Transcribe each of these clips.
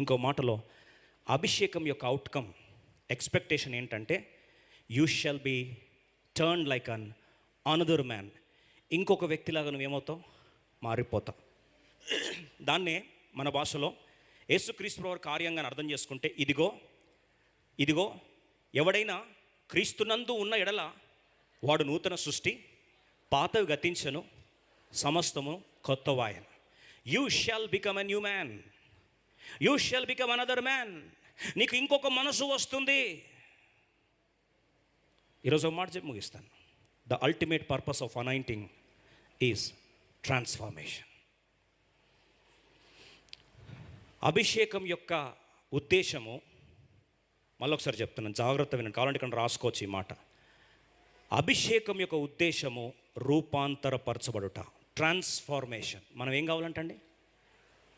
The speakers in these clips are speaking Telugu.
ఇంకో మాటలో అభిషేకం యొక్క అవుట్కమ్ ఎక్స్పెక్టేషన్ ఏంటంటే you shall be turn like an another man. ఇంకొక వ్యక్తిలాగా నువ్వేమవుతావు? మారిపోతావు. దాన్నే మన భాషలో యేసుక్రీస్తు వారి కార్యంగా అర్థం చేసుకుంటే ఇదిగో ఎవడైనా క్రీస్తునందు ఉన్న ఎడల వాడు నూతన సృష్టి, పాతవి గతించను, సమస్తము కొత్తవాయను. You shall become a new man, you shall become another man. నీకు ఇంకొక మనసు వస్తుంది. ఈరోజు ఒక మాట చెప్పి ముగిస్తాను. The ultimate purpose of anointing is transformation. అభిషేకం యొక్క ఉద్దేశము, మళ్ళొకసారి చెప్తున్నాను, జాగ్రత్త వినండి, కావాలంటే ఇక్కడ రాసుకోవచ్చు ఈ మాట. అభిషేకం యొక్క ఉద్దేశము రూపాంతరపరచబడుట, ట్రాన్స్ఫార్మేషన్. మనం ఏం కావాలంటండి?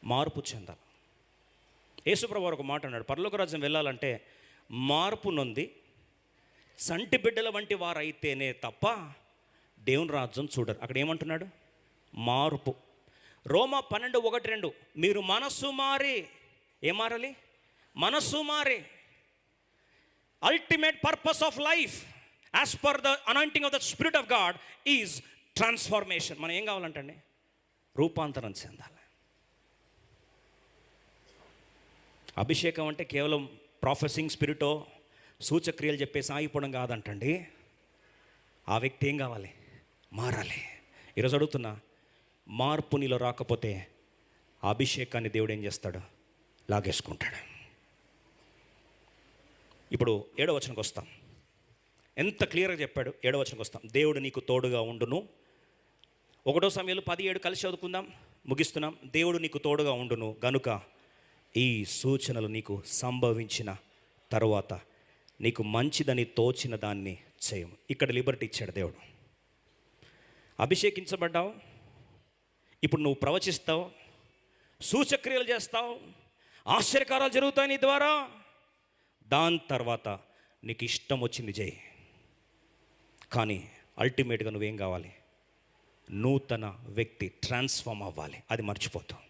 మార్పు చెందాలి. యేసుప్రభువు వారు ఒక మాట అన్నాడు, పరలోక రాజ్యం వెళ్ళాలంటే మార్పు నొంది చంటి బిడ్డల వంటి వారైతేనే తప్ప దేవుని రాజ్యం చూడరు. అక్కడ ఏమంటున్నాడు? మార్పు. రోమా 12:1-2 మీరు మనస్సు మారి, ఏం మారాలి? మనస్సు మారి. Ultimate purpose of life as per the anointing of the spirit of God is transformation. మనం ఏం కావాలంటండి? రూపాంతరం చెందాలి. అభిషేకం అంటే కేవలం ప్రాఫెసింగ్ స్పిరిటో సూచక్రియలు చెప్పేసి ఆగిపోవడం కాదంటండి. ఆ వ్యక్తి ఏం కావాలి? మారాలి. ఈరోజు అడుగుతున్నా, మార్పు నీలో రాకపోతే ఆ అభిషేకాన్ని దేవుడు ఏం చేస్తాడు? లాగేసుకుంటాడు. ఇప్పుడు 7వ వచనంకి వస్తాం. ఎంత క్లియర్గా చెప్పాడు. 7వ వచనంకి వస్తాం. దేవుడు నీకు తోడుగా ఉండును. 1 సమూయేలు 17 కలిసి చదువుకుందాం, ముగిస్తున్నాం. దేవుడు నీకు తోడుగా ఉండును గనుక ఈ సూచనలు నీకు సంభవించిన తరువాత నీకు మంచిదని తోచిన దాన్ని చేయము. ఇక్కడ లిబర్టీ ఇచ్చాడు దేవుడు. అభిషేకించబడ్డావు, ఇప్పుడు నువ్వు ప్రవచిస్తావు, సూచక్రియలు చేస్తావు, ఆశ్చర్యకారాలు జరుగుతాయి నీ ద్వారా. దాని తర్వాత నీకు ఇష్టం వచ్చింది చేయి. కానీ అల్టిమేట్గా నువ్వేం కావాలి? నూతన వ్యక్తి, ట్రాన్స్ఫార్మ్ అవ్వాలి. అది మర్చిపోతావు.